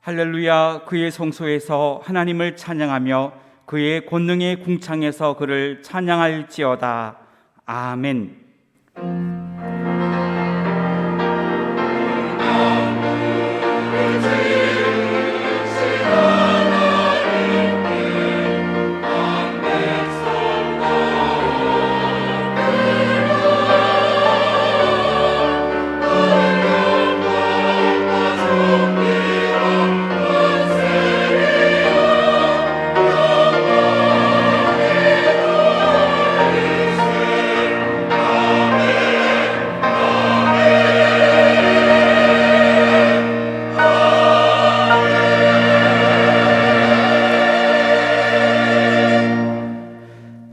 할렐루야. 그의 성소에서 하나님을 찬양하며 그의 권능의 궁창에서 그를 찬양할지어다. 아멘.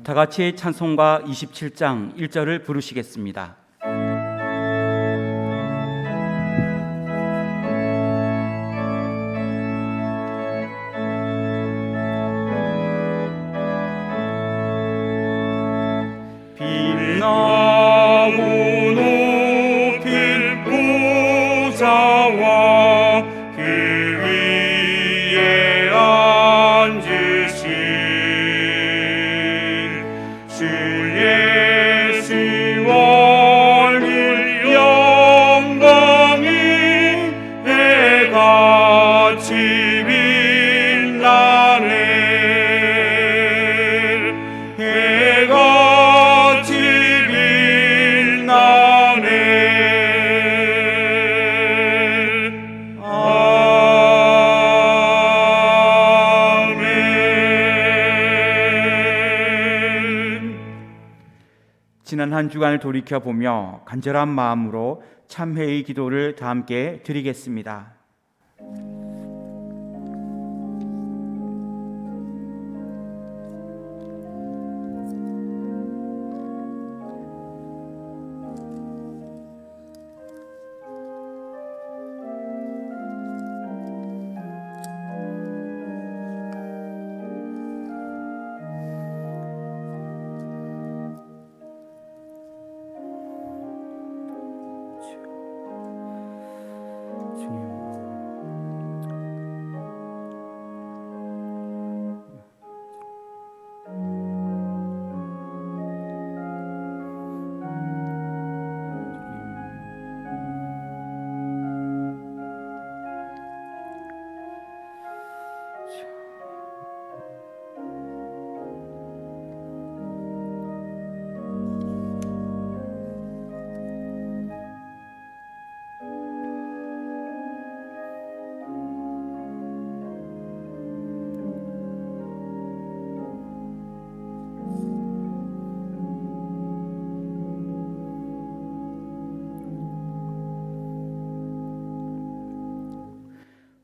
다 같이 찬송가 27장 1절을 부르시겠습니다. 빛나고 높은 보좌와 그 위에 앉으신 주 예수와 늘 영광이 해같이 빛나네. 해같이 빛나네. 아멘. 지난 한 주간을 돌이켜보며 간절한 마음으로 참회의 기도를 다 함께 드리겠습니다.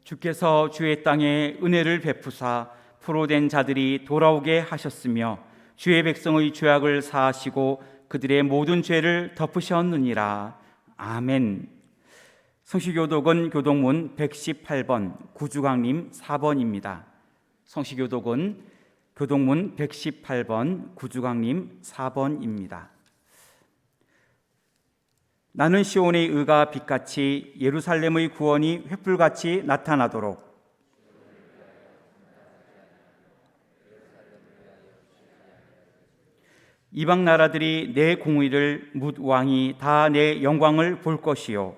주께서 주의 땅에 은혜를 베푸사 포로된 자들이 돌아오게 하셨으며 주의 백성의 죄악을 사하시고 그들의 모든 죄를 덮으셨느니라. 아멘. 성시교독은 교독문 118번 구주강림 4번입니다. 성시교독은 교독문 118번 구주강림 4번입니다. 나는 시온의 의가 빛같이 예루살렘의 구원이 횃불같이 나타나도록 이방 나라들이 내 공의를 뭇 왕이 다 내 영광을 볼 것이요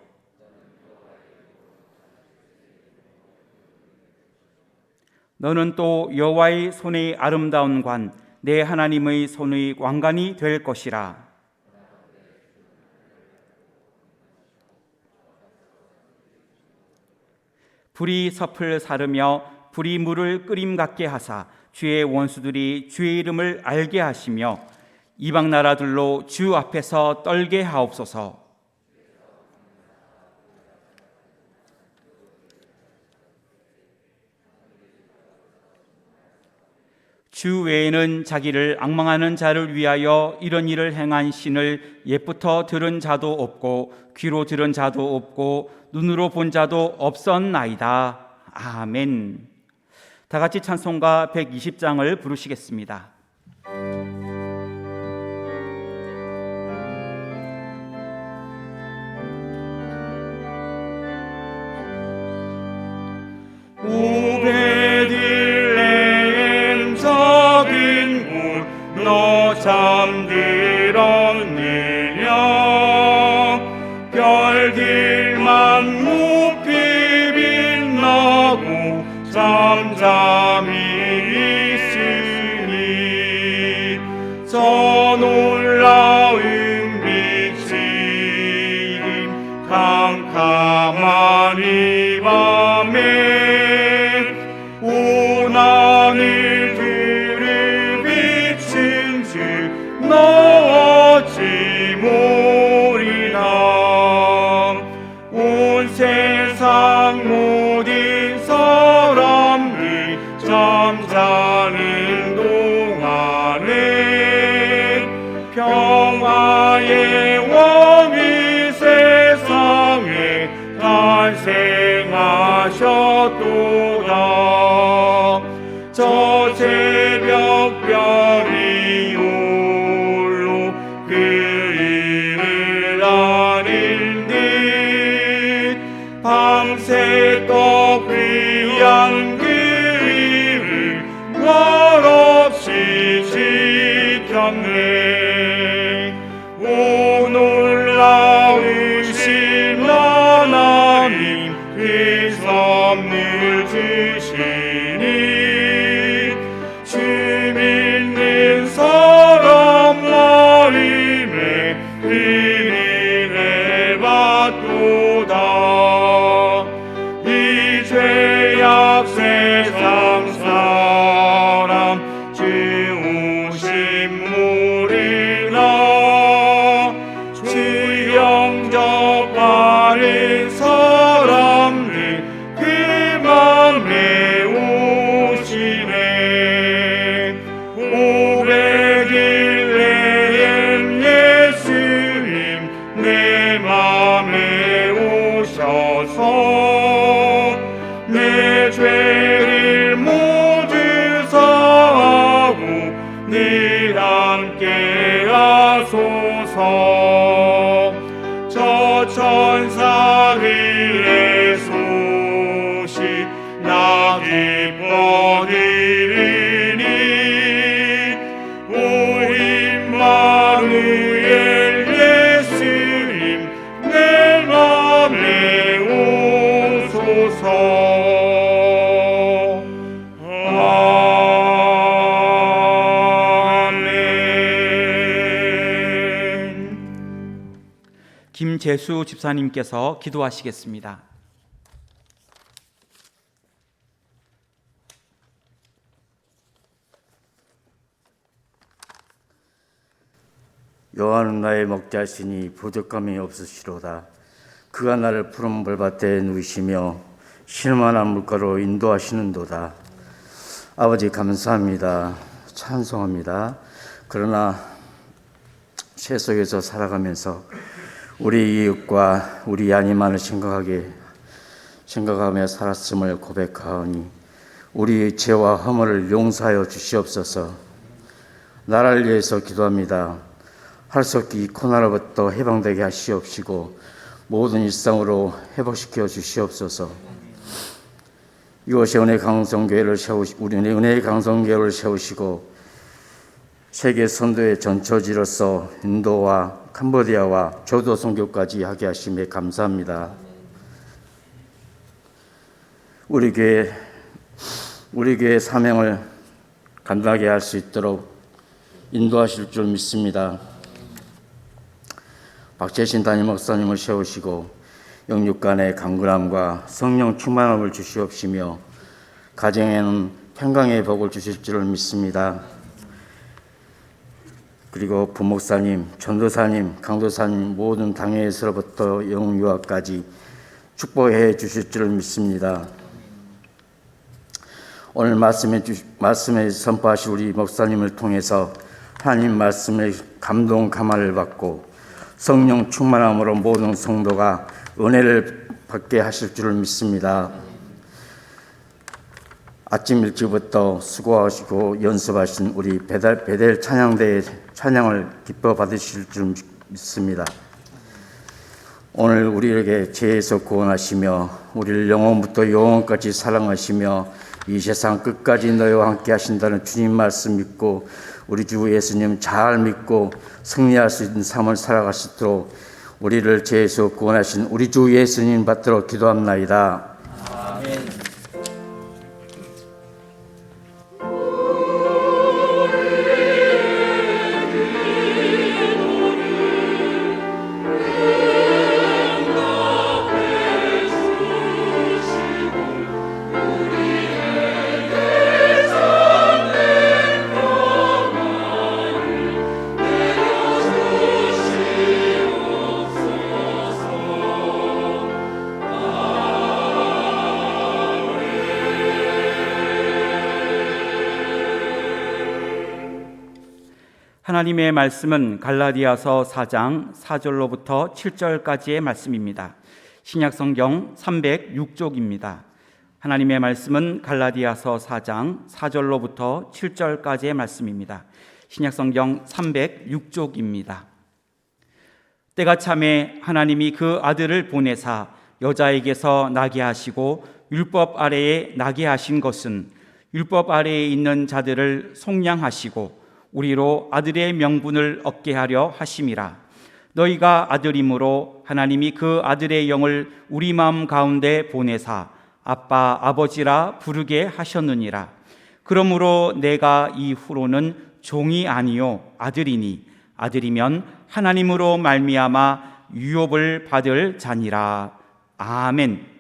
너는 또 여호와의 손의 아름다운 관 내 하나님의 손의 왕관이 될 것이라. 불이 섭을 사르며 불이 물을 끓임 같게 하사 주의 원수들이 주의 이름을 알게 하시며 이방 나라들로 주 앞에서 떨게 하옵소서. 주 외에는 자기를 앙망하는 자를 위하여 이런 일을 행한 신을 옛부터 들은 자도 없고 귀로 들은 자도 없고 눈으로 본 자도 없었나이다. 아멘. 다 같이 찬송가 120장을 부르시겠습니다. 새벽별이 홀로 그 일을 아는 듯 밤새도록 귀한 그 일을 말없이 지켰네. 오 놀라우신 하나님 그 선물 주시니 주 믿는 사람 마음에 은혜를 받도다. 이 죄악 세상 사람 주 오심 모르나 주 영접하는 사람들 그 맘에 오시네. 500일 내엔 예수님 내 맘에 오셔서 내 죄를 모두 사하고 늘 함께 하소서. 저 천사들의 소식 나 기뻐 들으니 오 임마누엘 예수님 내 맘에 오소서. 김재수 집사님께서 기도하시겠습니다. 여호와는 나의 목자시니 부족함이 없으시로다. 그가 나를 푸른 물밭에 누이시며 쉴만한 물가로 인도하시는도다. 아버지 감사합니다. 찬송합니다. 그러나 세속에서 살아가면서 우리 이웃과 우리 아니만을 생각하며 살았음을 고백하오니 우리 죄와 허물을 용서하여 주시옵소서. 나라를 위해서 기도합니다. 할 수 없기 이 코로나로부터 해방되게 하시옵시고 모든 일상으로 회복시켜 주시옵소서. 이곳에 은혜의 강성교회를 세우시고 세계 선도의 전처지로서 인도와 캄보디아와 저도 선교까지 하게 하심에 감사합니다. 우리 교회 사명을 감당하게 할 수 있도록 인도하실 줄 믿습니다. 박재신 담임 목사님을 세우시고 영육간의 강건함과 성령 충만함을 주시옵시며 가정에는 평강의 복을 주실 줄을 믿습니다. 그리고 부목사님, 전도사님, 강도사님 모든 당회에서부터 영유아까지 축복해 주실 줄을 믿습니다. 오늘 말씀에 선포하실 우리 목사님을 통해서 하나님 말씀의 감동 감화를 받고 성령 충만함으로 모든 성도가 은혜를 받게 하실 줄을 믿습니다. 아침 일찍부터 수고하시고 연습하신 우리 베델 찬양대의 찬양을 기뻐 받으실 줄 믿습니다. 오늘 우리에게 죄에서 구원하시며 우리를 영원부터 영원까지 사랑하시며 이 세상 끝까지 너희와 함께 하신다는 주님 말씀 믿고 우리 주 예수님 잘 믿고 승리할 수 있는 삶을 살아갈 수 있도록 우리를 죄에서 구원하신 우리 주 예수님 받들어 기도합나이다. 아멘. 하나님의 말씀은 갈라디아서 4장 4절로부터 7절까지의 말씀입니다. 신약성경 306쪽입니다. 하나님의 말씀은 갈라디아서 4장 4절로부터 7절까지의 말씀입니다. 신약성경 306쪽입니다. 때가 참에 하나님이 그 아들을 보내사 여자에게서 나게 하시고 율법 아래에 나게 하신 것은 율법 아래에 있는 자들을 속량하시고 우리로 아들의 명분을 얻게 하려 하심이라. 너희가 아들이므로 하나님이 그 아들의 영을 우리 마음 가운데 보내사 아빠 아버지라 부르게 하셨느니라. 그러므로 내가 이후로는 종이 아니요 아들이니 아들이면 하나님으로 말미암아 유업을 받을 자니라. 아멘.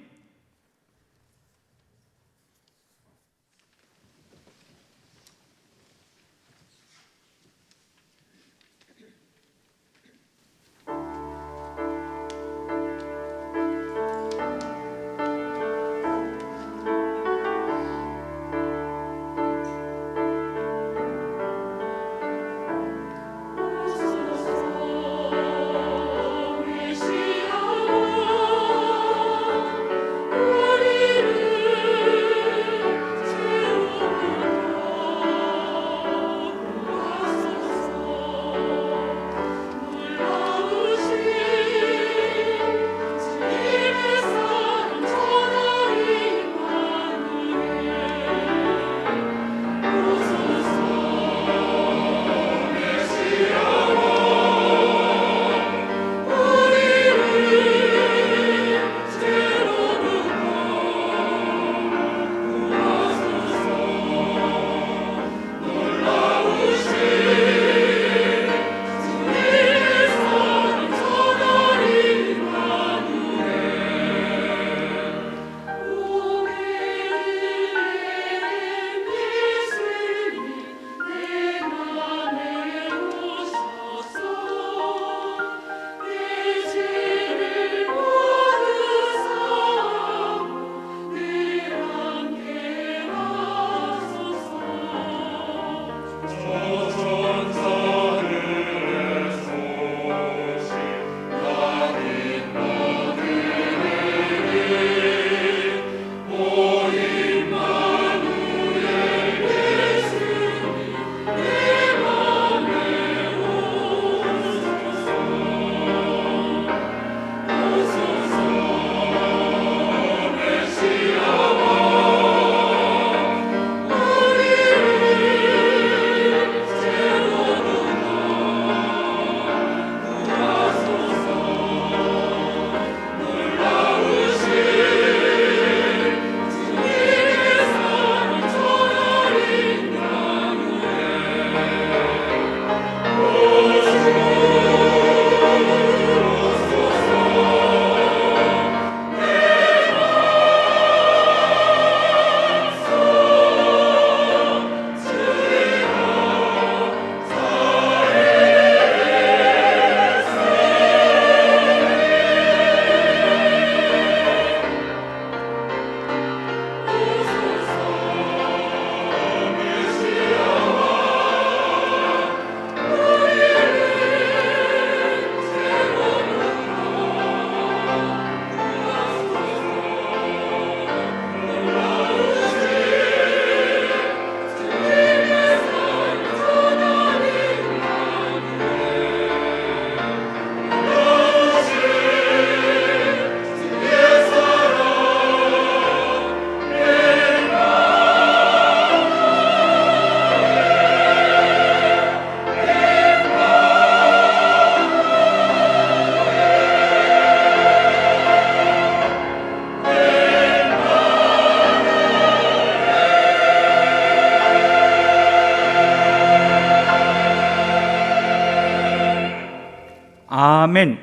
아멘.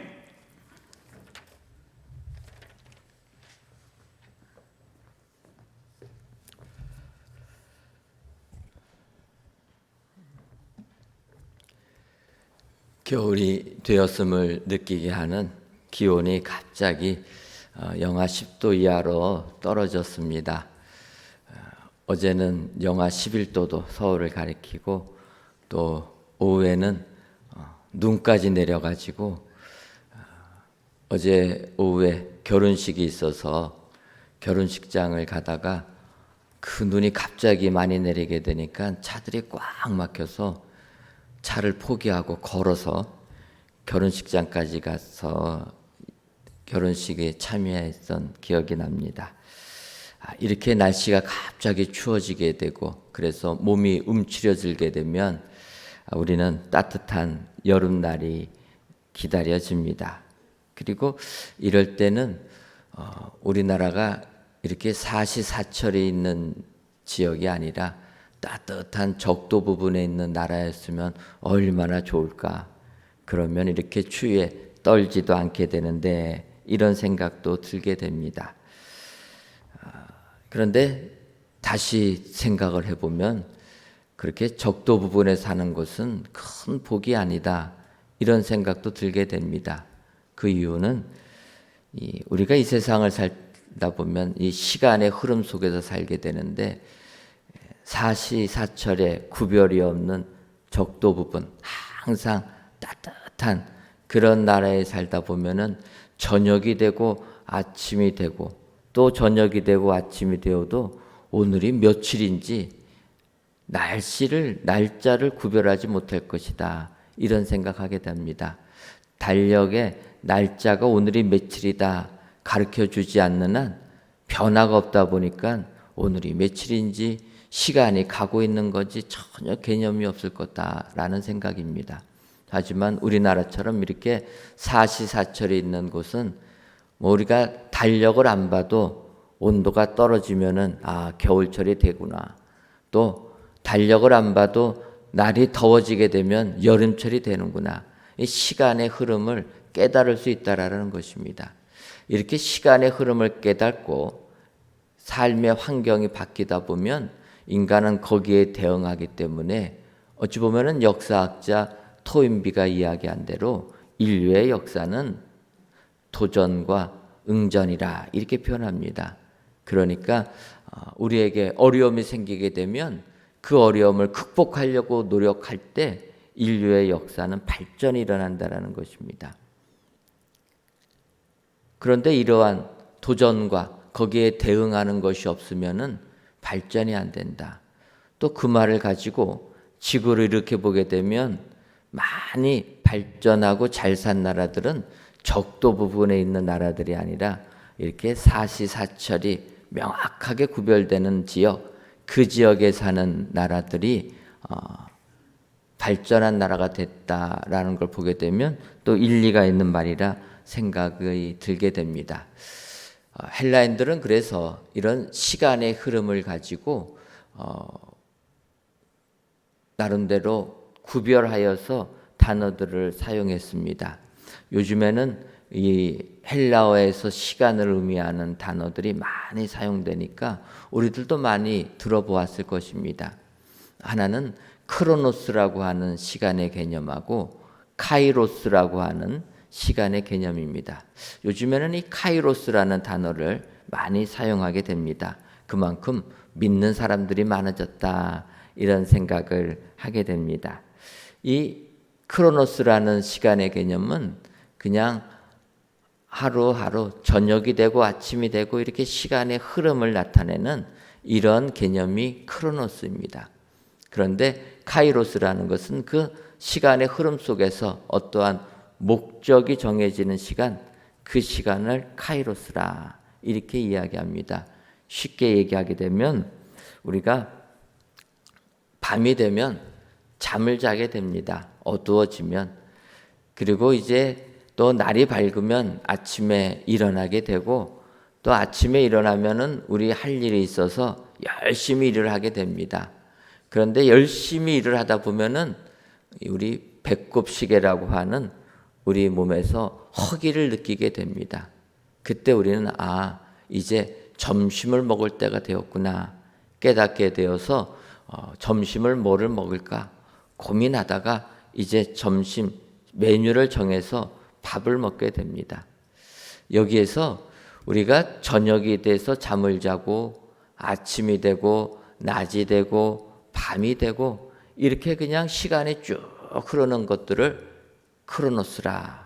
겨울이 되었음을 느끼게 하는 기온이 갑자기 영하 10도 이하로 떨어졌습니다. 어제는 영하 11도도 서울을 가리키고 또 오후에는 눈까지 내려가지고 어제 오후에 결혼식이 있어서 결혼식장을 가다가 그 눈이 갑자기 많이 내리게 되니까 차들이 꽉 막혀서 차를 포기하고 걸어서 결혼식장까지 가서 결혼식에 참여했던 기억이 납니다. 이렇게 날씨가 갑자기 추워지게 되고 그래서 몸이 움츠려들게 되면 우리는 따뜻한 여름날이 기다려집니다. 그리고 이럴 때는 우리나라가 이렇게 사시사철이 있는 지역이 아니라 따뜻한 적도 부분에 있는 나라였으면 얼마나 좋을까. 그러면 이렇게 추위에 떨지도 않게 되는데 이런 생각도 들게 됩니다. 그런데 다시 생각을 해보면 그렇게 적도 부분에 사는 것은 큰 복이 아니다. 이런 생각도 들게 됩니다. 그 이유는 우리가 이 세상을 살다 보면 이 시간의 흐름 속에서 살게 되는데 사시사철에 구별이 없는 적도 부분, 항상 따뜻한 그런 나라에 살다 보면은 저녁이 되고 아침이 되고 또 저녁이 되고 아침이 되어도 오늘이 며칠인지 날짜를 구별하지 못할 것이다. 이런 생각하게 됩니다. 달력에 날짜가 오늘이 며칠이다 가르쳐 주지 않는 한 변화가 없다 보니까 오늘이 며칠인지 시간이 가고 있는 건지 전혀 개념이 없을 거다라는 생각입니다. 하지만 우리나라처럼 이렇게 사시사철이 있는 곳은 우리가 달력을 안 봐도 온도가 떨어지면은 겨울철이 되구나. 또 달력을 안 봐도 날이 더워지게 되면 여름철이 되는구나. 이 시간의 흐름을 깨달을 수 있다라는 것입니다. 이렇게 시간의 흐름을 깨닫고 삶의 환경이 바뀌다 보면 인간은 거기에 대응하기 때문에 어찌 보면은 역사학자 토인비가 이야기한 대로 인류의 역사는 도전과 응전이라 이렇게 표현합니다. 그러니까 우리에게 어려움이 생기게 되면 그 어려움을 극복하려고 노력할 때 인류의 역사는 발전이 일어난다는 것입니다. 그런데 이러한 도전과 거기에 대응하는 것이 없으면은 발전이 안 된다. 또 그 말을 가지고 지구를 이렇게 보게 되면 많이 발전하고 잘 산 나라들은 적도 부분에 있는 나라들이 아니라 이렇게 사시사철이 명확하게 구별되는 지역, 그 지역에 사는 나라들이 발전한 나라가 됐다라는 걸 보게 되면 또 일리가 있는 말이라 생각이 들게 됩니다. 헬라인들은 그래서 이런 시간의 흐름을 가지고 나름대로 구별하여서 단어들을 사용했습니다. 요즘에는 이 헬라어에서 시간을 의미하는 단어들이 많이 사용되니까 우리들도 많이 들어보았을 것입니다. 하나는 크로노스라고 하는 시간의 개념하고 카이로스라고 하는 시간의 개념입니다. 요즘에는 이 카이로스라는 단어를 많이 사용하게 됩니다. 그만큼 믿는 사람들이 많아졌다 이런 생각을 하게 됩니다. 이 크로노스라는 시간의 개념은 그냥 하루하루 저녁이 되고 아침이 되고 이렇게 시간의 흐름을 나타내는 이런 개념이 크로노스입니다. 그런데 카이로스라는 것은 그 시간의 흐름 속에서 어떠한 목적이 정해지는 시간, 그 시간을 카이로스라 이렇게 이야기합니다. 쉽게 얘기하게 되면 우리가 밤이 되면 잠을 자게 됩니다. 어두워지면. 그리고 이제 또 날이 밝으면 아침에 일어나게 되고 또 아침에 일어나면은 우리 할 일이 있어서 열심히 일을 하게 됩니다. 그런데 열심히 일을 하다 보면은 우리 배꼽시계라고 하는 우리 몸에서 허기를 느끼게 됩니다. 그때 우리는 이제 점심을 먹을 때가 되었구나 깨닫게 되어서 점심을 뭐를 먹을까 고민하다가 이제 점심 메뉴를 정해서 밥을 먹게 됩니다. 여기에서 우리가 저녁이 돼서 잠을 자고 아침이 되고 낮이 되고 밤이 되고 이렇게 그냥 시간이 쭉 흐르는 것들을 크로노스라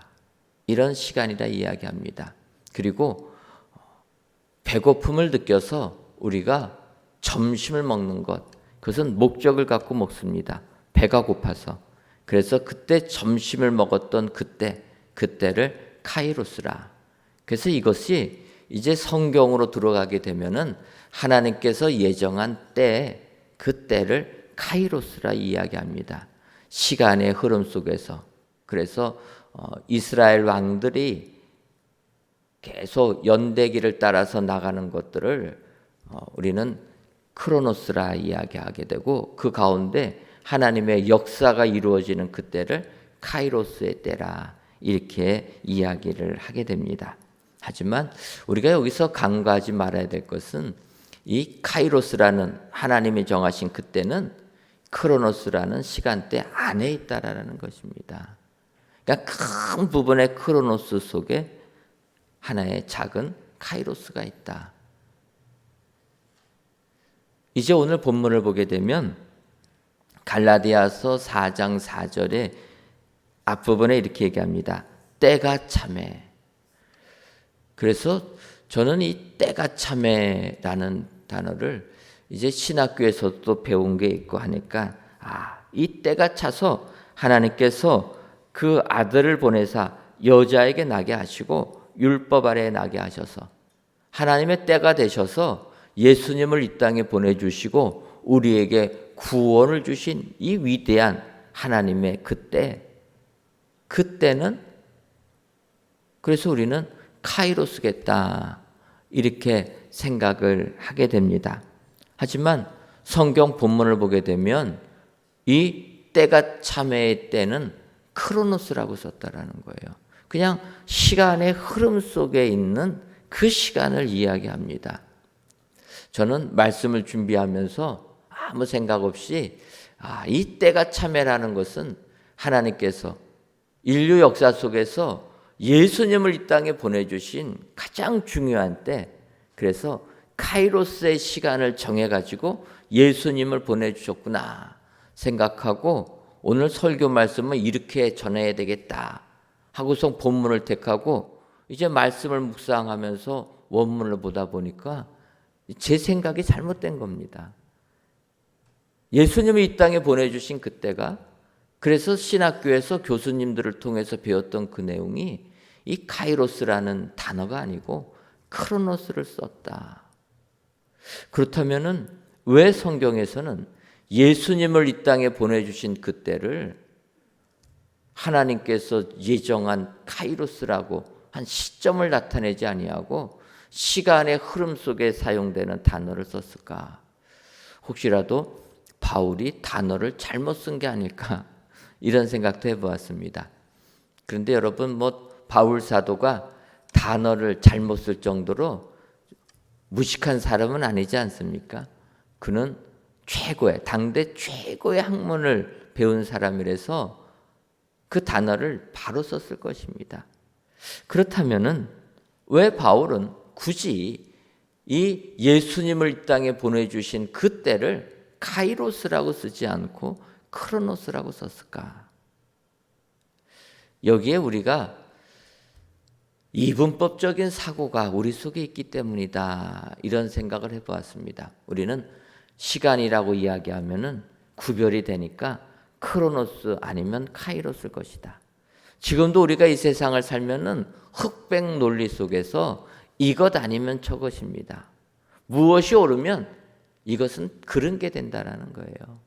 이런 시간이라 이야기합니다. 그리고 배고픔을 느껴서 우리가 점심을 먹는 것, 그것은 목적을 갖고 먹습니다. 배가 고파서. 그래서 그때 점심을 먹었던 그때를 카이로스라. 그래서 이것이 이제 성경으로 들어가게 되면은 하나님께서 예정한 그 때를 카이로스라 이야기합니다. 시간의 흐름 속에서. 그래서 이스라엘 왕들이 계속 연대기를 따라서 나가는 것들을 우리는 크로노스라 이야기하게 되고, 그 가운데 하나님의 역사가 이루어지는 그때를 카이로스의 때라 이렇게 이야기를 하게 됩니다. 하지만 우리가 여기서 간과하지 말아야 될 것은 이 카이로스라는 하나님이 정하신 그때는 크로노스라는 시간대 안에 있다라는 것입니다. 그러니까 큰 부분의 크로노스 속에 하나의 작은 카이로스가 있다. 이제 오늘 본문을 보게 되면 갈라디아서 4장 4절에 앞부분에 이렇게 얘기합니다. 때가 참해. 그래서 저는 이 때가 참해라는 단어를 이제 신학교에서도 배운 게 있고 하니까 이 때가 차서 하나님께서 그 아들을 보내사 여자에게 나게 하시고 율법 아래에 나게 하셔서 하나님의 때가 되셔서 예수님을 이 땅에 보내주시고 우리에게 구원을 주신 이 위대한 하나님의 그때는 그래서 우리는 카이로스겠다 이렇게 생각을 하게 됩니다. 하지만 성경 본문을 보게 되면 이 때가 참회의 때는 크로노스라고 썼다라는 거예요. 그냥 시간의 흐름 속에 있는 그 시간을 이야기합니다. 저는 말씀을 준비하면서 아무 생각 없이 이 때가 참회라는 것은 하나님께서 인류 역사 속에서 예수님을 이 땅에 보내주신 가장 중요한 때, 그래서 카이로스의 시간을 정해가지고 예수님을 보내주셨구나 생각하고 오늘 설교 말씀은 이렇게 전해야 되겠다 하고서 본문을 택하고 이제 말씀을 묵상하면서 원문을 보다 보니까 제 생각이 잘못된 겁니다. 예수님이 이 땅에 보내주신 그때가, 그래서 신학교에서 교수님들을 통해서 배웠던 그 내용이 이 카이로스라는 단어가 아니고 크로노스를 썼다. 그렇다면은 왜 성경에서는 예수님을 이 땅에 보내주신 그때를 하나님께서 예정한 카이로스라고 한 시점을 나타내지 아니하고 시간의 흐름 속에 사용되는 단어를 썼을까? 혹시라도 바울이 단어를 잘못 쓴 게 아닐까? 이런 생각도 해보았습니다. 그런데 여러분, 바울 사도가 단어를 잘못 쓸 정도로 무식한 사람은 아니지 않습니까? 그는 당대 최고의 학문을 배운 사람이라서 그 단어를 바로 썼을 것입니다. 그렇다면은 왜 바울은 굳이 이 예수님을 이 땅에 보내주신 그 때를 카이로스라고 쓰지 않고 크로노스라고 썼을까? 여기에 우리가 이분법적인 사고가 우리 속에 있기 때문이다 이런 생각을 해보았습니다. 우리는 시간이라고 이야기하면은 구별이 되니까 크로노스 아니면 카이로스일 것이다. 지금도 우리가 이 세상을 살면은 흑백 논리 속에서 이것 아니면 저것입니다. 무엇이 옳으면 이것은 그런 게 된다라는 거예요.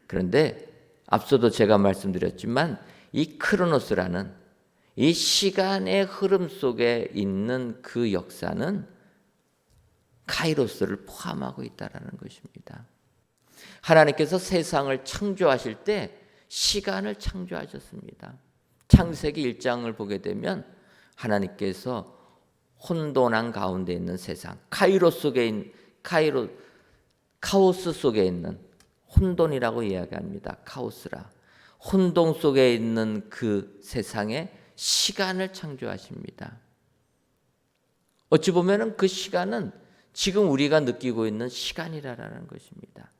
그런데 앞서도 제가 말씀드렸지만 이 크로노스라는 이 시간의 흐름 속에 있는 그 역사는 카이로스를 포함하고 있다라는 것입니다. 하나님께서 세상을 창조하실 때 시간을 창조하셨습니다. 창세기 1장을 보게 되면 하나님께서 혼돈한 가운데 있는 세상, 카오스 속에 있는 혼돈이라고 이야기합니다. 카오스라. 혼돈 속에 있는 그 세상에 시간을 창조하십니다. 어찌 보면 그 시간은 지금 우리가 느끼고 있는 시간이라는 것입니다.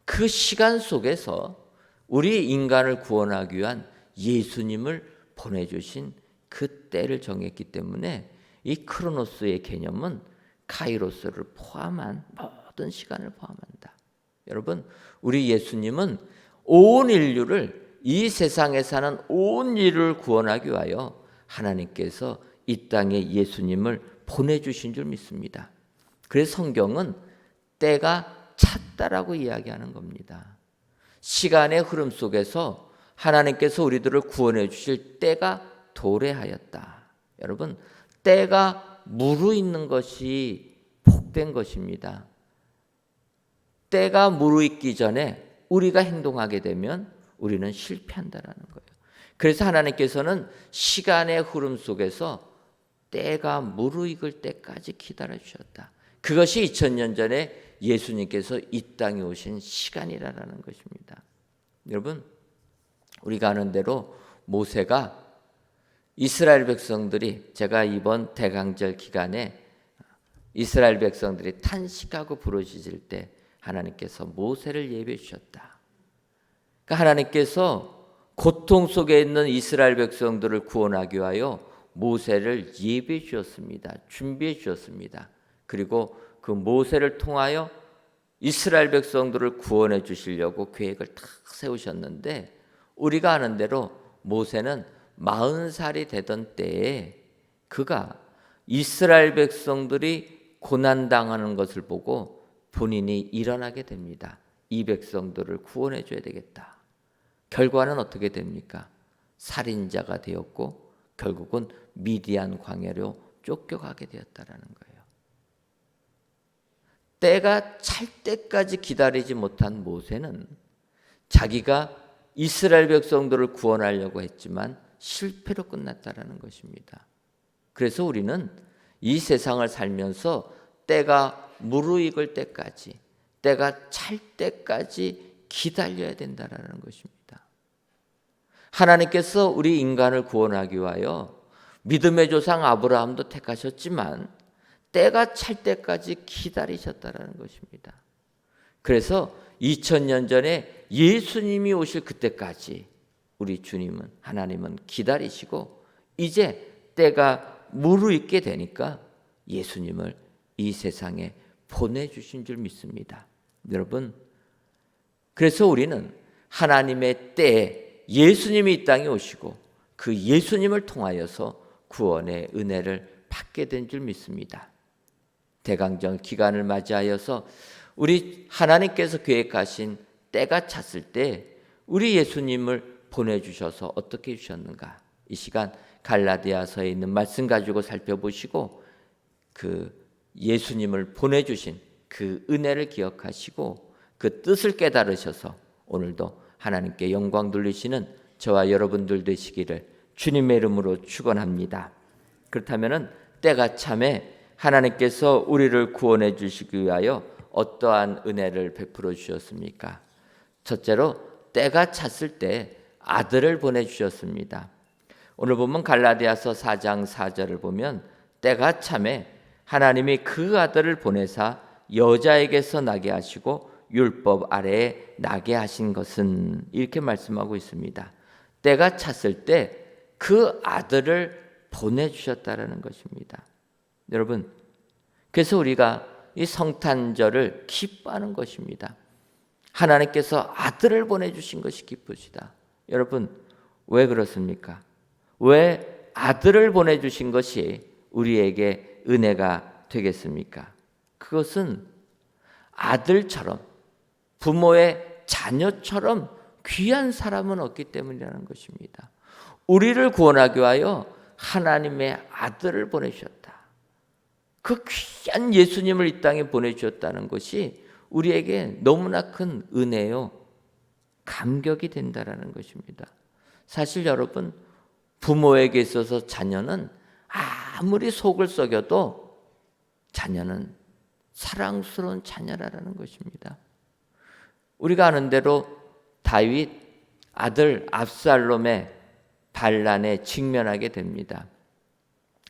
그 시간 속에서 우리 인간을 구원하기 위한 예수님을 보내주신 그 때를 정했기 때문에 이 크로노스의 개념은 카이로스를 포함한 모든 시간을 포함한다. 여러분, 우리 예수님은 온 인류를, 이 세상에 사는 온 인류를 구원하기 위하여 하나님께서 이 땅에 예수님을 보내주신 줄 믿습니다. 그래서 성경은 때가 찼다라고 이야기하는 겁니다. 시간의 흐름 속에서 하나님께서 우리들을 구원해 주실 때가 도래하였다. 여러분, 때가 무르익는 것이 복된 것입니다. 때가 무르익기 전에 우리가 행동하게 되면 우리는 실패한다라는 거예요. 그래서 하나님께서는 시간의 흐름 속에서 때가 무르익을 때까지 기다려 주셨다. 그것이 2000년 전에 예수님께서 이 땅에 오신 시간이라는 것입니다. 여러분, 우리가 아는 대로 모세가 이스라엘 백성들이, 제가 이번 대강절 기간에 이스라엘 백성들이 탄식하고 부르짖을 때 하나님께서 모세를 예비해 주셨다. 그러니까 하나님께서 고통 속에 있는 이스라엘 백성들을 구원하기 위하여 모세를 예비해 주었습니다. 준비해 주었습니다. 그리고 그 모세를 통하여 이스라엘 백성들을 구원해 주시려고 계획을 딱 세우셨는데, 우리가 아는 대로 모세는 40살이 되던 때에 그가 이스라엘 백성들이 고난당하는 것을 보고 본인이 일어나게 됩니다. 이 백성들을 구원해 줘야 되겠다. 결과는 어떻게 됩니까? 살인자가 되었고 결국은 미디안 광야로 쫓겨가게 되었다라는 거예요. 때가 찰 때까지 기다리지 못한 모세는 자기가 이스라엘 백성들을 구원하려고 했지만 실패로 끝났다라는 것입니다. 그래서 우리는 이 세상을 살면서 때가 무르익을 때까지, 때가 찰 때까지 기다려야 된다라는 것입니다. 하나님께서 우리 인간을 구원하기 위하여 믿음의 조상 아브라함도 택하셨지만 때가 찰 때까지 기다리셨다라는 것입니다. 그래서 2000년 전에 예수님이 오실 그때까지 우리 주님은, 하나님은 기다리시고 이제 때가 무르익게 되니까 예수님을 이 세상에 보내주신 줄 믿습니다. 여러분, 그래서 우리는 하나님의 때에 예수님이 이 땅에 오시고 그 예수님을 통하여서 구원의 은혜를 받게 된 줄 믿습니다. 대강절 기간을 맞이하여서 우리 하나님께서 계획하신 때가 찼을 때 우리 예수님을 보내주셔서 어떻게 해주셨는가, 이 시간 갈라디아서에 있는 말씀 가지고 살펴보시고 그 예수님을 보내주신 그 은혜를 기억하시고 그 뜻을 깨달으셔서 오늘도 하나님께 영광 돌리시는 저와 여러분들 되시기를 주님의 이름으로 축원합니다. 그렇다면 때가 참에 하나님께서 우리를 구원해 주시기 위하여 어떠한 은혜를 베풀어 주셨습니까? 첫째로 때가 찼을 때 아들을 보내주셨습니다. 오늘 보면 갈라디아서 4장 4절을 보면 때가 참에 하나님이 그 아들을 보내사 여자에게서 나게 하시고 율법 아래에 나게 하신 것은, 이렇게 말씀하고 있습니다. 때가 찼을 때 그 아들을 보내주셨다라는 것입니다. 여러분, 그래서 우리가 이 성탄절을 기뻐하는 것입니다. 하나님께서 아들을 보내주신 것이 기쁘시다. 여러분, 왜 그렇습니까? 왜 아들을 보내주신 것이 우리에게 은혜가 되겠습니까? 그것은 아들처럼, 부모의 자녀처럼 귀한 사람은 없기 때문이라는 것입니다. 우리를 구원하기 위하여 하나님의 아들을 보내주셨다. 그 귀한 예수님을 이 땅에 보내주셨다는 것이 우리에게 너무나 큰 은혜요, 감격이 된다라는 것입니다. 사실 여러분, 부모에게 있어서 자녀는 아무리 속을 썩여도 자녀는 사랑스러운 자녀라는 것입니다. 우리가 아는 대로 다윗 아들 압살롬의 반란에 직면하게 됩니다.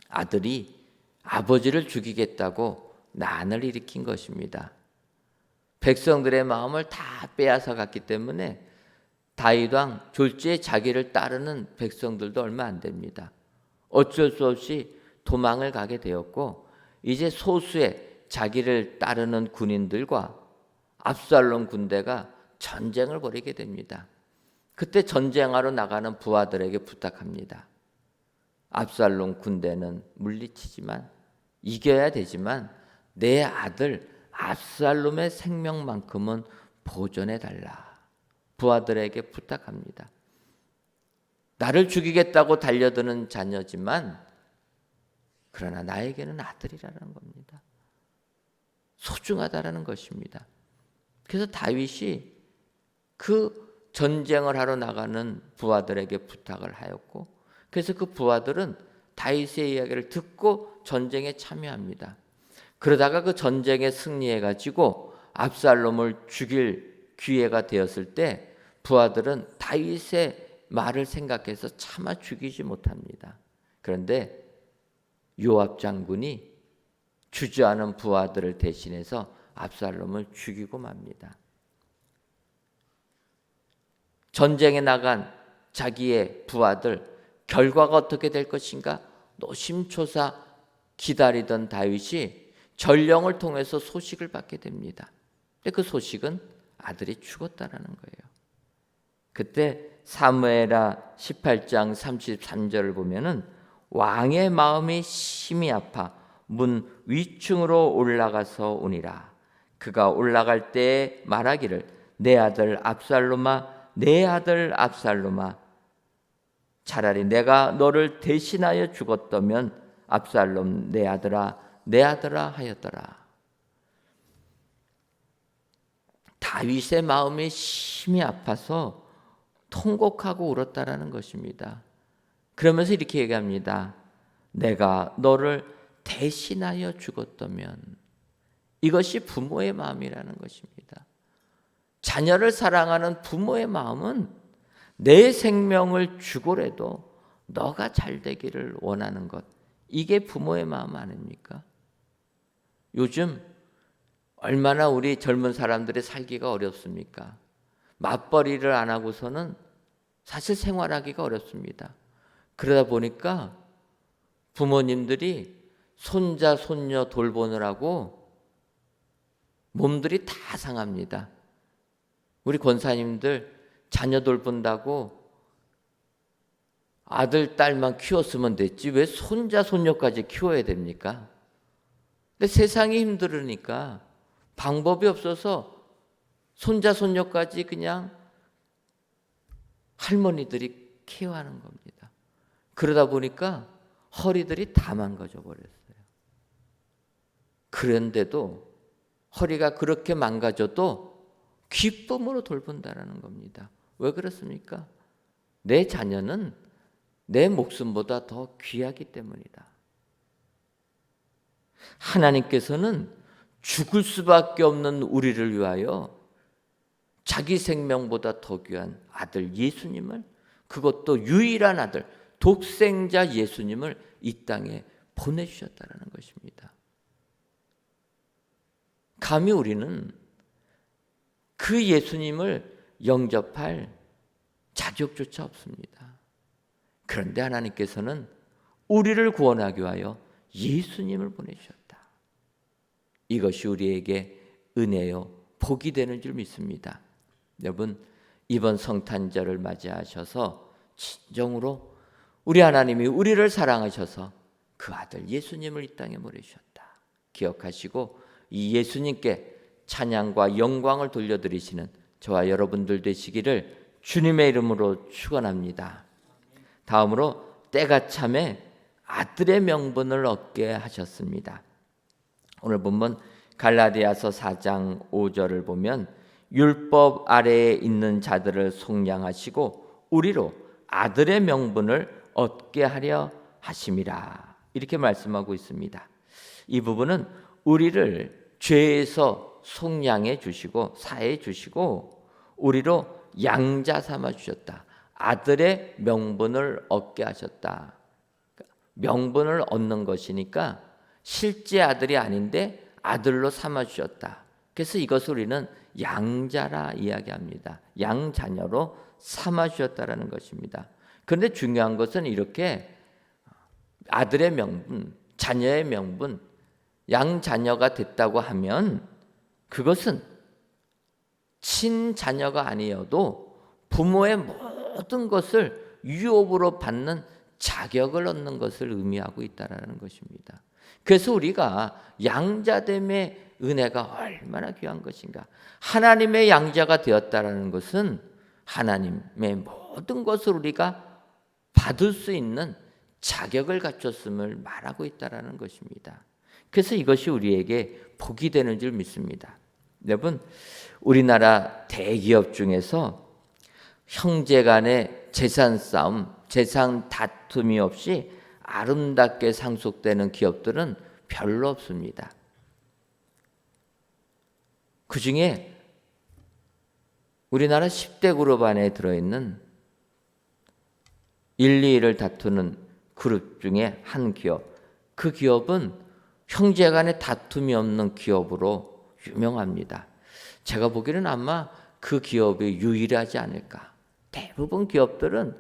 아들이 아버지를 죽이겠다고 난을 일으킨 것입니다. 백성들의 마음을 다 빼앗아 갔기 때문에 다윗 왕 졸지에 자기를 따르는 백성들도 얼마 안 됩니다. 어쩔 수 없이 도망을 가게 되었고 이제 소수의 자기를 따르는 군인들과 압살롬 군대가 전쟁을 벌이게 됩니다. 그때 전쟁하러 나가는 부하들에게 부탁합니다. 압살롬 군대는 물리치지만 이겨야 되지만 내 아들 압살롬의 생명만큼은 보존해달라. 부하들에게 부탁합니다. 나를 죽이겠다고 달려드는 자녀지만 그러나 나에게는 아들이라는 겁니다. 소중하다라는 것입니다. 그래서 다윗이 그 전쟁을 하러 나가는 부하들에게 부탁을 하였고, 그래서 그 부하들은 다윗의 이야기를 듣고 전쟁에 참여합니다. 그러다가 그 전쟁에 승리해가지고 압살롬을 죽일 기회가 되었을 때 부하들은 다윗의 말을 생각해서 차마 죽이지 못합니다. 그런데 요압 장군이 주저하는 부하들을 대신해서 압살롬을 죽이고 맙니다. 전쟁에 나간 자기의 부하들, 결과가 어떻게 될 것인가 노심초사 기다리던 다윗이 전령을 통해서 소식을 받게 됩니다. 근데 그 소식은 아들이 죽었다라는 거예요. 그때 사무엘하 18장 33절을 보면은 왕의 마음이 심히 아파 문 위층으로 올라가서 오니라. 그가 올라갈 때에 말하기를 내 아들 압살롬아, 내 아들 압살롬아, 차라리 내가 너를 대신하여 죽었다면 압살롬 내 아들아, 내 아들아 하였더라. 다윗의 마음이 심히 아파서 통곡하고 울었다라는 것입니다. 그러면서 이렇게 얘기합니다. 내가 너를 대신하여 죽었다면. 이것이 부모의 마음이라는 것입니다. 자녀를 사랑하는 부모의 마음은 내 생명을 주고라도 너가 잘 되기를 원하는 것, 이게 부모의 마음 아닙니까? 요즘 얼마나 우리 젊은 사람들이 살기가 어렵습니까? 맞벌이를 안 하고서는 사실 생활하기가 어렵습니다. 그러다 보니까 부모님들이 손자, 손녀 돌보느라고 몸들이 다 상합니다. 우리 권사님들 자녀 돌본다고 아들, 딸만 키웠으면 됐지 왜 손자, 손녀까지 키워야 됩니까? 근데 세상이 힘들으니까 방법이 없어서 손자, 손녀까지 그냥 할머니들이 케어하는 겁니다. 그러다 보니까 허리들이 다 망가져 버렸어요. 그런데도 허리가 그렇게 망가져도 기쁨으로 돌본다는 겁니다. 왜 그렇습니까? 내 자녀는 내 목숨보다 더 귀하기 때문이다. 하나님께서는 죽을 수밖에 없는 우리를 위하여 자기 생명보다 더 귀한 아들 예수님을, 그것도 유일한 아들 독생자 예수님을 이 땅에 보내주셨다는 것입니다. 감히 우리는 그 예수님을 영접할 자격조차 없습니다. 그런데 하나님께서는 우리를 구원하기 위하여 예수님을 보내주셨다. 이것이 우리에게 은혜요 복이 되는 줄 믿습니다. 여러분, 이번 성탄절을 맞이하셔서 진정으로 우리 하나님이 우리를 사랑하셔서 그 아들 예수님을 이 땅에 보내주셨다 기억하시고 이 예수님께 찬양과 영광을 돌려드리시는 저와 여러분들 되시기를 주님의 이름으로 축원합니다. 다음으로 때가 참에 아들의 명분을 얻게 하셨습니다. 오늘 본문 갈라디아서 4장 5절을 보면 율법 아래에 있는 자들을 속량하시고 우리로 아들의 명분을 얻게 하려 하심이라, 이렇게 말씀하고 있습니다. 이 부분은 우리를 죄에서 속량해 주시고 사해 주시고 우리로 양자 삼아 주셨다. 아들의 명분을 얻게 하셨다. 명분을 얻는 것이니까 실제 아들이 아닌데 아들로 삼아 주셨다. 그래서 이것을 우리는 양자라 이야기합니다. 양자녀로 삼아 주셨다라는 것입니다. 그런데 중요한 것은 이렇게 아들의 명분, 자녀의 명분, 양자녀가 됐다고 하면 그것은 친자녀가 아니어도 부모의 모든 것을 유업으로 받는 자격을 얻는 것을 의미하고 있다는 것입니다. 그래서 우리가 양자됨의 은혜가 얼마나 귀한 것인가. 하나님의 양자가 되었다는 것은 하나님의 모든 것을 우리가 받을 수 있는 자격을 갖췄음을 말하고 있다는 것입니다. 그래서 이것이 우리에게 복이 되는 줄 믿습니다. 여러분, 우리나라 대기업 중에서 형제 간의 재산 싸움, 재산 다툼이 없이 아름답게 상속되는 기업들은 별로 없습니다. 그 중에 우리나라 10대 그룹 안에 들어있는 1, 2위를 다투는 그룹 중에 한 기업, 그 기업은 형제 간의 다툼이 없는 기업으로 유명합니다. 제가 보기에는 아마 그 기업이 유일하지 않을까. 대부분 기업들은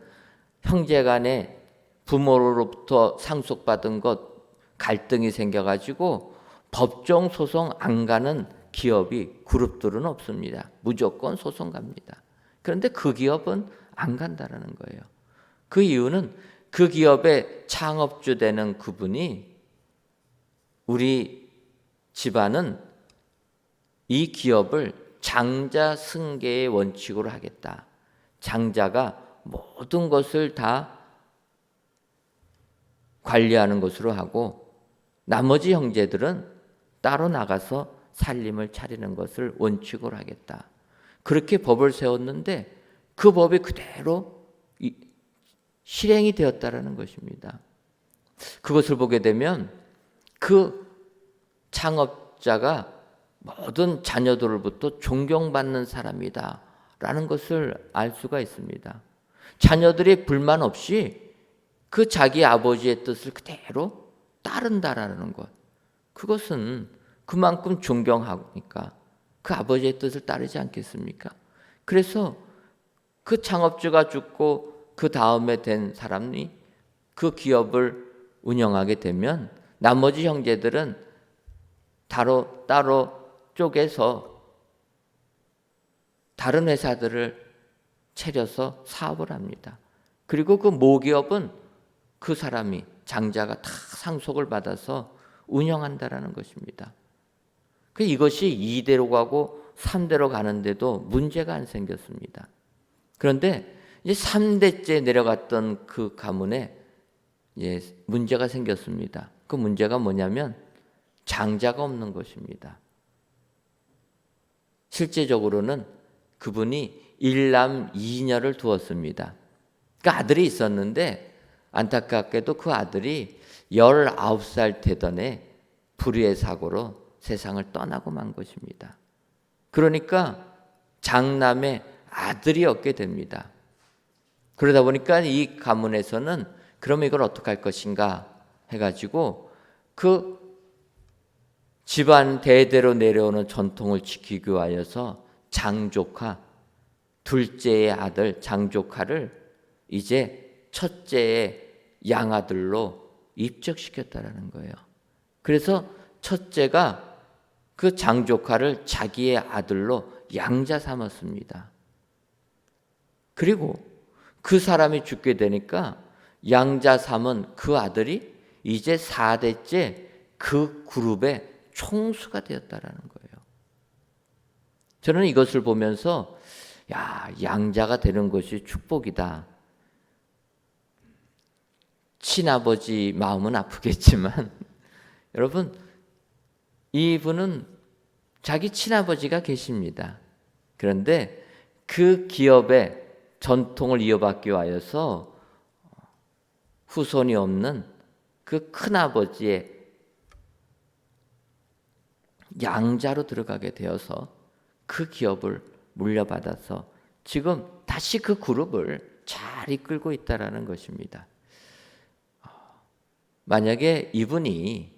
형제 간에 부모로부터 상속받은 것 갈등이 생겨가지고 법정 소송 안 가는 기업이 그룹들은 없습니다. 무조건 소송 갑니다. 그런데 그 기업은 안 간다라는 거예요. 그 이유는 그 기업의 창업주 되는 그분이 우리 집안은 이 기업을 장자 승계의 원칙으로 하겠다. 장자가 모든 것을 다 관리하는 것으로 하고 나머지 형제들은 따로 나가서 살림을 차리는 것을 원칙으로 하겠다. 그렇게 법을 세웠는데 그 법이 그대로 실행이 되었다라는 것입니다. 그것을 보게 되면 그 창업자가 모든 자녀들로부터 존경받는 사람이다 라는 것을 알 수가 있습니다. 자녀들이 불만 없이 그 자기 아버지의 뜻을 그대로 따른다라는 것, 그것은 그만큼 존경하니까 그 아버지의 뜻을 따르지 않겠습니까? 그래서 그 창업주가 죽고 그 다음에 된 사람이 그 기업을 운영하게 되면 나머지 형제들은 따로 쪼개서 다른 회사들을 차려서 사업을 합니다. 그리고 그 모기업은 그 사람이 장자가 다 상속을 받아서 운영한다라는 것입니다. 이것이 2대로 가고 3대로 가는데도 문제가 안 생겼습니다. 그런데 이제 3대째 내려갔던 그 가문에 문제가 생겼습니다. 그 문제가 뭐냐면 장자가 없는 것입니다. 실제적으로는 그분이 1남 2녀를 두었습니다. 그 아들이 있었는데 안타깝게도 그 아들이 19살 되던 해 불의의 사고로 세상을 떠나고 만 것입니다. 그러니까 장남의 아들이 얻게 됩니다. 그러다 보니까 이 가문에서는 그럼 이걸 어떻게 할 것인가 해가지고 그 집안 대대로 내려오는 전통을 지키기 위하여서 장조카, 둘째의 아들 장조카를 이제 첫째의 양아들로 입적시켰다라는 거예요. 그래서 첫째가 그 장조카를 자기의 아들로 양자 삼았습니다. 그리고 그 사람이 죽게 되니까 양자 삼은 그 아들이 이제 4대째 그 그룹의 총수가 되었다라는 거예요. 저는 이것을 보면서 양자가 되는 것이 축복이다. 친아버지 마음은 아프겠지만 여러분, 이분은 자기 친아버지가 계십니다. 그런데 그 기업의 전통을 이어받기 위하여서 후손이 없는 그 큰아버지의 양자로 들어가게 되어서 그 기업을 물려받아서 지금 다시 그 그룹을 잘 이끌고 있다라는 것입니다. 만약에 이분이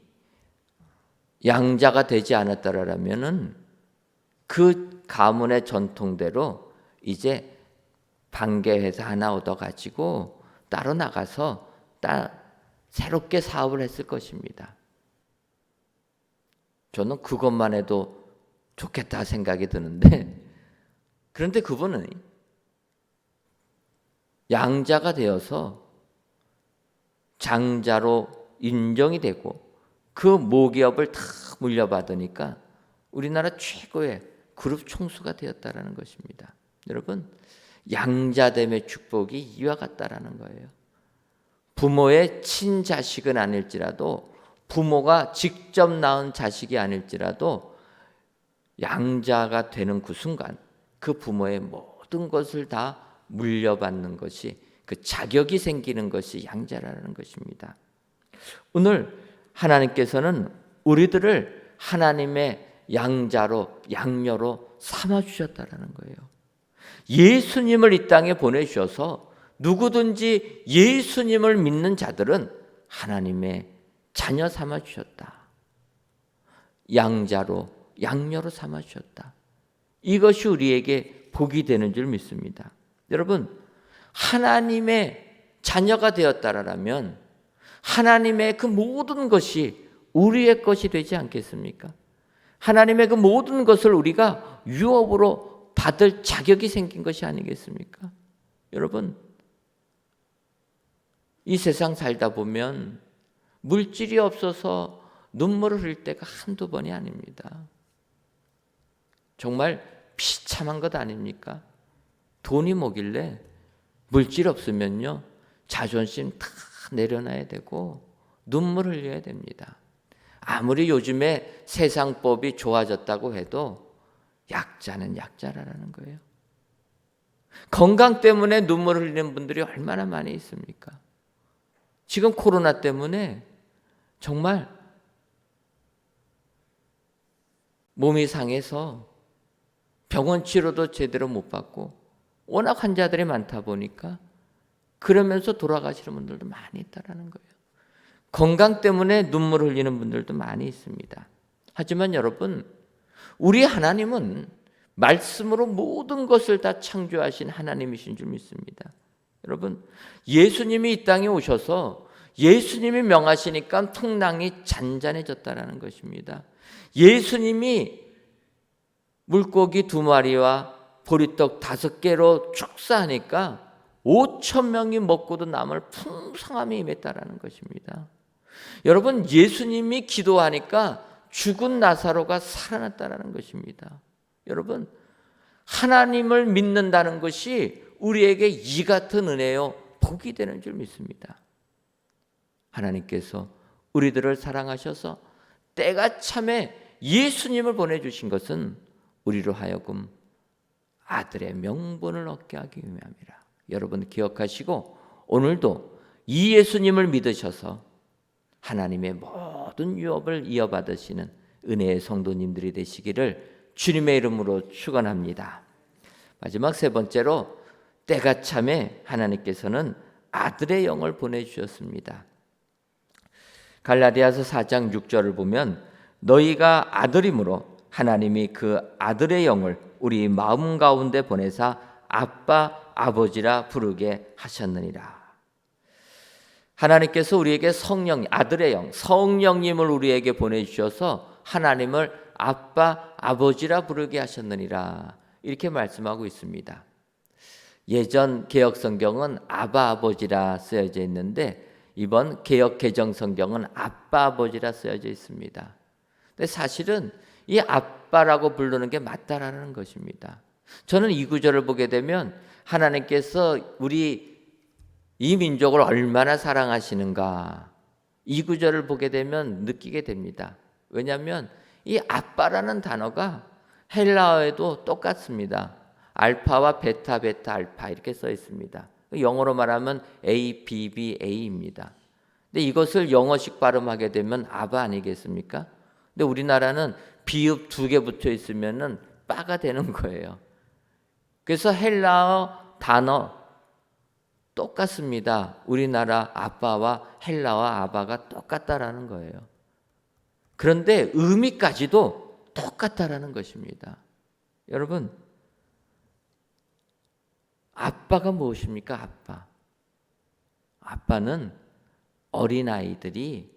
양자가 되지 않았다라면은 그 가문의 전통대로 이제 반개회사 하나 얻어가지고 따로 나가서 새롭게 사업을 했을 것입니다. 저는 그것만 해도 좋겠다 생각이 드는데, 그런데 그분은 양자가 되어서 장자로 인정이 되고 그 모기업을 다 물려받으니까 우리나라 최고의 그룹 총수가 되었다라는 것입니다. 여러분, 양자됨의 축복이 이와 같다라는 거예요. 부모의 친자식은 아닐지라도, 부모가 직접 낳은 자식이 아닐지라도 양자가 되는 그 순간 그 부모의 모든 것을 다 물려받는 것이, 그 자격이 생기는 것이 양자라는 것입니다. 오늘 하나님께서는 우리들을 하나님의 양자로, 양녀로 삼아주셨다라는 거예요. 예수님을 이 땅에 보내주셔서 누구든지 예수님을 믿는 자들은 하나님의 자녀 삼아주셨다. 양자로, 양녀로 삼아주셨다. 이것이 우리에게 복이 되는 줄 믿습니다. 여러분, 하나님의 자녀가 되었다라면 하나님의 그 모든 것이 우리의 것이 되지 않겠습니까? 하나님의 그 모든 것을 우리가 유업으로 받을 자격이 생긴 것이 아니겠습니까? 여러분, 이 세상 살다 보면 물질이 없어서 눈물을 흘릴 때가 한두 번이 아닙니다. 정말 비참한 것 아닙니까? 돈이 뭐길래 물질 없으면요, 자존심 다 내려놔야 되고 눈물 흘려야 됩니다. 아무리 요즘에 세상법이 좋아졌다고 해도 약자는 약자라는 거예요. 건강 때문에 눈물 흘리는 분들이 얼마나 많이 있습니까? 지금 코로나 때문에 정말 몸이 상해서 병원 치료도 제대로 못 받고 워낙 환자들이 많다 보니까 그러면서 돌아가시는 분들도 많이 있다라는 거예요. 건강 때문에 눈물 흘리는 분들도 많이 있습니다. 하지만 여러분, 우리 하나님은 말씀으로 모든 것을 다 창조하신 하나님이신 줄 믿습니다. 여러분, 예수님이 이 땅에 오셔서 예수님이 명하시니까 풍랑이 잔잔해졌다라는 것입니다. 예수님이 물고기 2마리와 보리떡 5개로 축사하니까 5,000명이 먹고도 남을 풍성함이 임했다라는 것입니다. 여러분, 예수님이 기도하니까 죽은 나사로가 살아났다라는 것입니다. 여러분, 하나님을 믿는다는 것이 우리에게 이 같은 은혜요, 복이 되는 줄 믿습니다. 하나님께서 우리들을 사랑하셔서 때가 참에 예수님을 보내주신 것은 우리로 하여금 아들의 명분을 얻게 하기 위함이라. 여러분 기억하시고 오늘도 이 예수님을 믿으셔서 하나님의 모든 유업을 이어받으시는 은혜의 성도님들이 되시기를 주님의 이름으로 축원합니다. 마지막 3번째로, 때가 참에 하나님께서는 아들의 영을 보내주셨습니다. 갈라디아서 4장 6절을 보면 너희가 아들임으로 하나님이 그 아들의 영을 우리 마음 가운데 보내사 아빠 아버지라 부르게 하셨느니라. 하나님께서 우리에게 성령, 아들의 영, 성령님을 우리에게 보내주셔서 하나님을 아빠 아버지라 부르게 하셨느니라, 이렇게 말씀하고 있습니다. 예전 개역 성경은 아바 아버지라 쓰여져 있는데 이번 개역 개정 성경은 아빠 아버지라 쓰여져 있습니다. 근데 사실은 이 아빠라고 부르는 게 맞다라는 것입니다. 저는 이 구절을 보게 되면 하나님께서 우리 이 민족을 얼마나 사랑하시는가, 이 구절을 보게 되면 느끼게 됩니다. 왜냐하면 이 아빠라는 단어가 헬라어에도 똑같습니다. 알파와 베타, 베타, 알파 이렇게 써 있습니다. 영어로 말하면 A, B, B, A입니다. 근데 이것을 영어식 발음하게 되면 아바 아니겠습니까? 근데 우리나라는 비읍 2개 붙어 있으면은 빠가 되는 거예요. 그래서 헬라어 단어 똑같습니다. 우리나라 아빠와 헬라어 아바가 똑같다라는 거예요. 그런데 의미까지도 똑같다라는 것입니다. 여러분, 아빠가 무엇입니까? 아빠. 아빠는 어린아이들이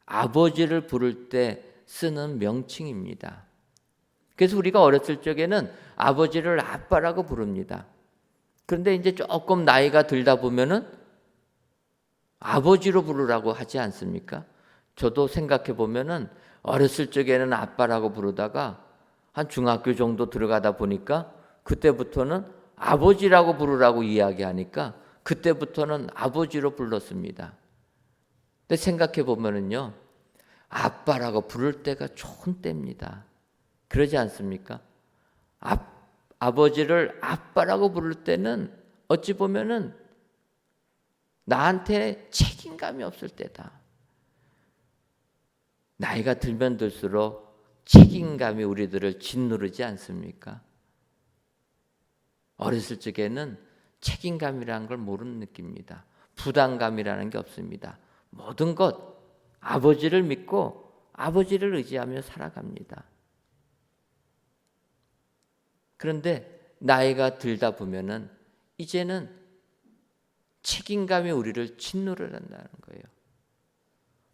아버지를 부를 때 쓰는 명칭입니다. 그래서 우리가 어렸을 적에는 아버지를 아빠라고 부릅니다. 그런데 이제 조금 나이가 들다 보면은 아버지로 부르라고 하지 않습니까? 저도 생각해 보면은 어렸을 적에는 아빠라고 부르다가 한 중학교 정도 들어가다 보니까 그때부터는 아버지라고 부르라고 이야기하니까 그때부터는 아버지로 불렀습니다. 근데 생각해 보면은요, 아빠라고 부를 때가 좋은 때입니다. 그러지 않습니까? 아버지를 아빠라고 부를 때는 어찌 보면은 나한테 책임감이 없을 때다. 나이가 들면 들수록 책임감이 우리들을 짓누르지 않습니까? 어렸을 적에는 책임감이라는 걸 모르는 느낍니다. 부담감이라는 게 없습니다. 모든 것 아버지를 믿고 아버지를 의지하며 살아갑니다. 그런데 나이가 들다 보면은 이제는 책임감이 우리를 짓누르는다는 거예요.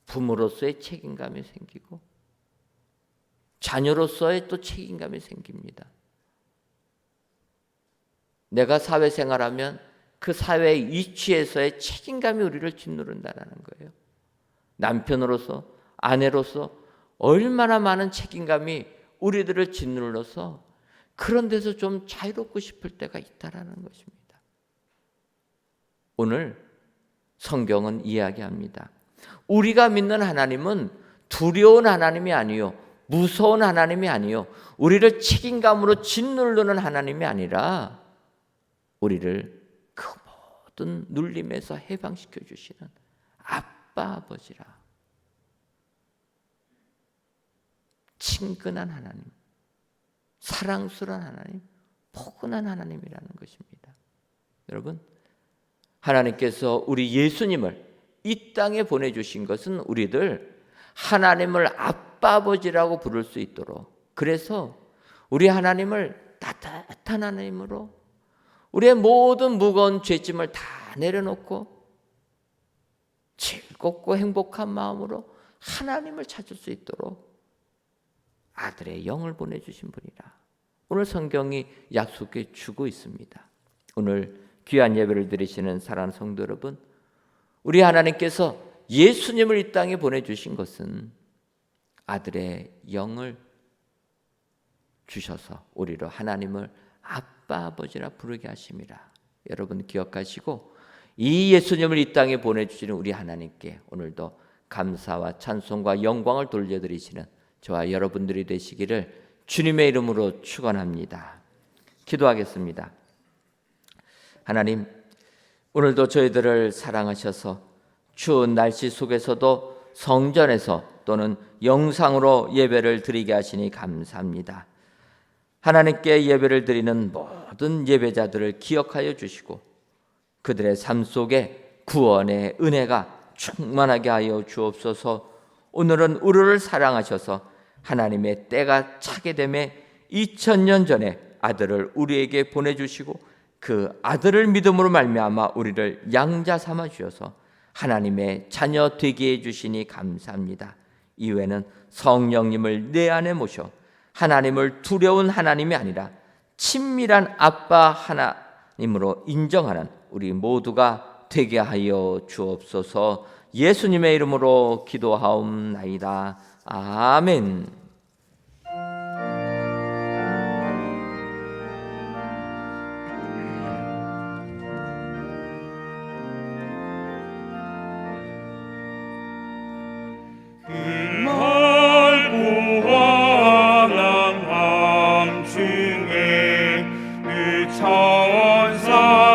부모로서의 책임감이 생기고 자녀로서의 또 책임감이 생깁니다. 내가 사회생활하면 그 사회 이치에서의 책임감이 우리를 짓누른다는 거예요. 남편으로서 아내로서 얼마나 많은 책임감이 우리들을 짓눌러서 그런 데서 좀 자유롭고 싶을 때가 있다라는 것입니다. 오늘 성경은 이야기합니다. 우리가 믿는 하나님은 두려운 하나님이 아니요, 무서운 하나님이 아니요, 우리를 책임감으로 짓누르는 하나님이 아니라 우리를 그 모든 눌림에서 해방시켜 주시는 아빠 아버지라. 친근한 하나님, 사랑스러운 하나님, 포근한 하나님이라는 것입니다. 여러분, 하나님께서 우리 예수님을 이 땅에 보내주신 것은 우리들 하나님을 아빠 아버지라고 부를 수 있도록, 그래서 우리 하나님을 따뜻한 하나님으로 우리의 모든 무거운 죄짐을 다 내려놓고 즐겁고 행복한 마음으로 하나님을 찾을 수 있도록 아들의 영을 보내주신 분이라 오늘 성경이 약속해 주고 있습니다. 오늘 귀한 예배를 드리시는 사랑하는 성도 여러분, 우리 하나님께서 예수님을 이 땅에 보내주신 것은 아들의 영을 주셔서 우리로 하나님을 아빠 아버지라 부르게 하심이라. 여러분 기억하시고 이 예수님을 이 땅에 보내주시는 우리 하나님께 오늘도 감사와 찬송과 영광을 돌려드리시는 저와 여러분들이 되시기를 주님의 이름으로 축원합니다. 기도하겠습니다. 하나님, 오늘도 저희들을 사랑하셔서 추운 날씨 속에서도 성전에서 또는 영상으로 예배를 드리게 하시니 감사합니다. 하나님께 예배를 드리는 모든 예배자들을 기억하여 주시고 그들의 삶 속에 구원의 은혜가 충만하게 하여 주옵소서. 오늘은 우리를 사랑하셔서 하나님의 때가 차게 되매 2000년 전에 아들을 우리에게 보내주시고 그 아들을 믿음으로 말미암아 우리를 양자 삼아 주셔서 하나님의 자녀 되게 해주시니 감사합니다. 이후에는 성령님을 내 안에 모셔 하나님을 두려운 하나님이 아니라 친밀한 아빠 하나님으로 인정하는 우리 모두가 되게 하여 주옵소서. 예수님의 이름으로 기도하옵나이다. 아멘.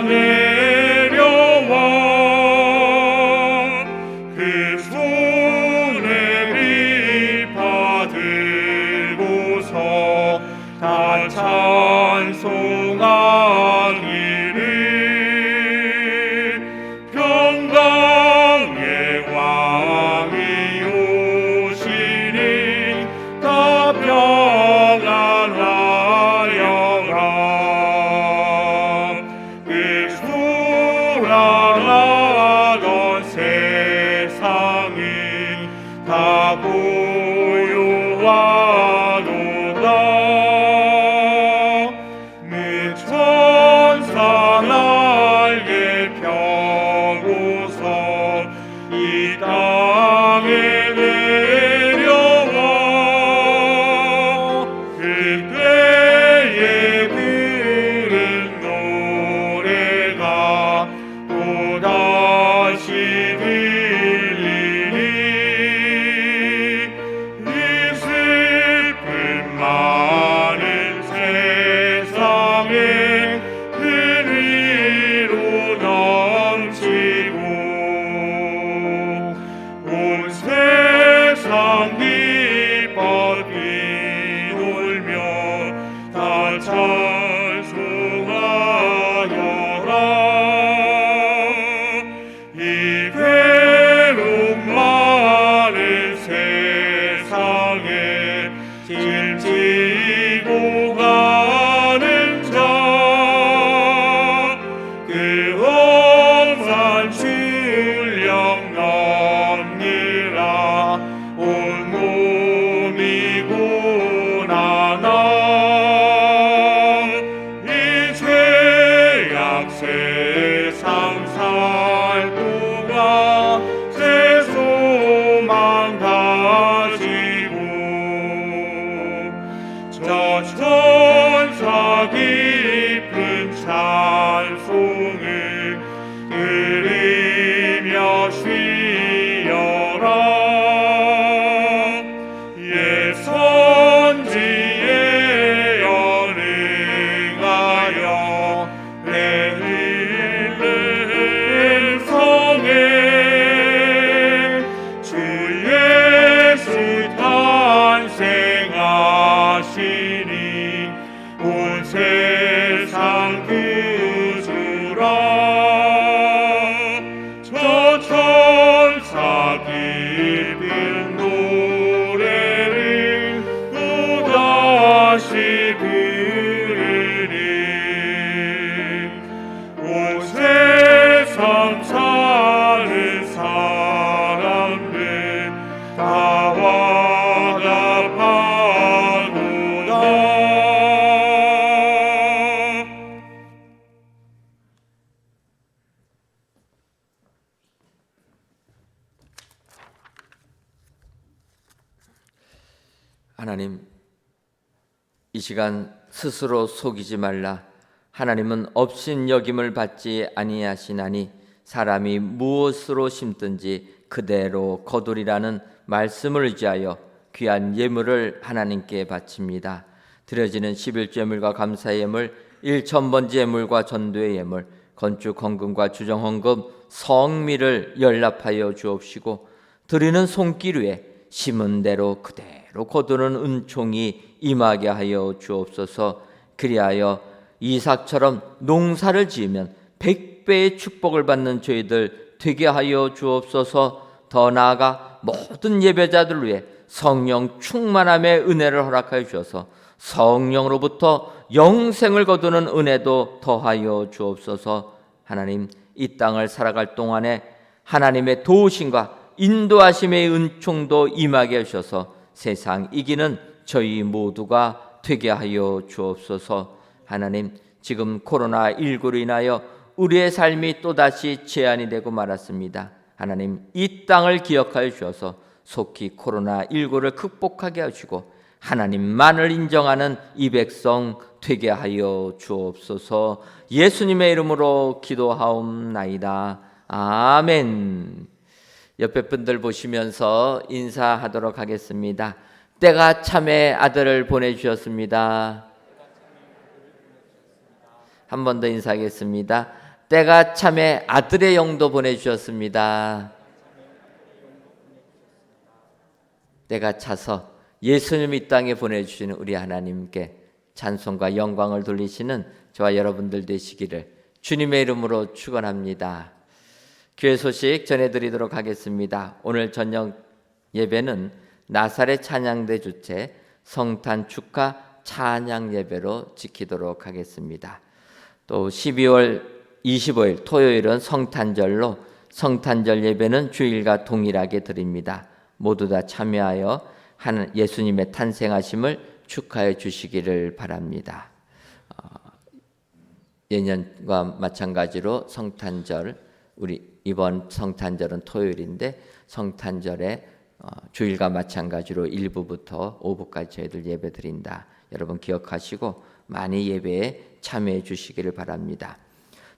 내려와 그 손에 빛 받은 저 천사 기쁜 노래를 또다시 부르리. 온 세상 사는 사람들 다 화답하도다. 하나님, 이 시간 스스로 속이지 말라. 하나님은 업신여김을 받지 아니하시나니 사람이 무엇으로 심든지 그대로 거두리라는 말씀을 의지하여 귀한 예물을 하나님께 바칩니다. 드려지는 11조 예물과 감사의 예물, 1,000번째 예물과 전도의 예물, 건축 헌금과 주정 헌금, 성미를 연락하여 주옵시고 드리는 손길 위에 심은 대로 그대로 거두는 은총이 임하게 하여 주옵소서. 그리하여 이삭처럼 농사를 지으면 100배의 축복을 받는 저희들 되게 하여 주옵소서. 더 나아가 모든 예배자들 위해 성령 충만함의 은혜를 허락하여 주셔서 성령으로부터 영생을 거두는 은혜도 더하여 주옵소서. 하나님, 이 땅을 살아갈 동안에 하나님의 도우심과 인도하심의 은총도 임하게 하셔서 세상 이기는 저희 모두가 되게 하여 주옵소서. 하나님, 지금 코로나19로 인하여 우리의 삶이 또다시 제한이 되고 말았습니다. 하나님, 이 땅을 기억하여 주셔서 속히 코로나19를 극복하게 하시고 하나님만을 인정하는 이 백성 되게 하여 주옵소서. 예수님의 이름으로 기도하옵나이다. 아멘. 옆에 분들 보시면서 인사하도록 하겠습니다. 때가 참에 아들을 보내주셨습니다. 한 번 더 인사하겠습니다. 때가 참에 아들의 영도 보내주셨습니다. 때가 차서 예수님 이 땅에 보내주시는 우리 하나님께 찬송과 영광을 돌리시는 저와 여러분들 되시기를 주님의 이름으로 축원합니다. 교회 소식 전해드리도록 하겠습니다. 오늘 저녁 예배는 나사렛 찬양대 주최 성탄 축하 찬양 예배로 지키도록 하겠습니다. 또 12월 25일 토요일은 성탄절로 성탄절 예배는 주일과 동일하게 드립니다. 모두 다 참여하여 예수님의 탄생하심을 축하해 주시기를 바랍니다. 예년과 마찬가지로 성탄절, 우리 이번 성탄절은 토요일인데 성탄절에 주일과 마찬가지로 1부부터 5부까지 저희들 예배 드린다. 여러분 기억하시고 많이 예배에 참여해 주시기를 바랍니다.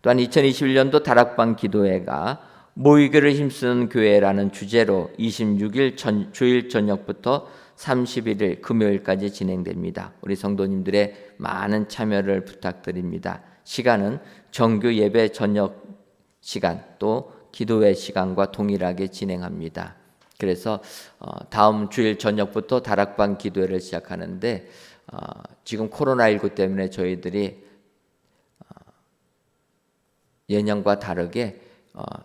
또한 2021년도 다락방 기도회가 모이기를 힘쓰는 교회라는 주제로 26일 주일 저녁부터 31일 금요일까지 진행됩니다. 우리 성도님들의 많은 참여를 부탁드립니다. 시간은 정규 예배 저녁 시간 또 기도회 시간과 동일하게 진행합니다. 그래서 다음 주일 저녁부터 다락방 기도회를 시작하는데 지금 코로나19 때문에 저희들이 예년과 다르게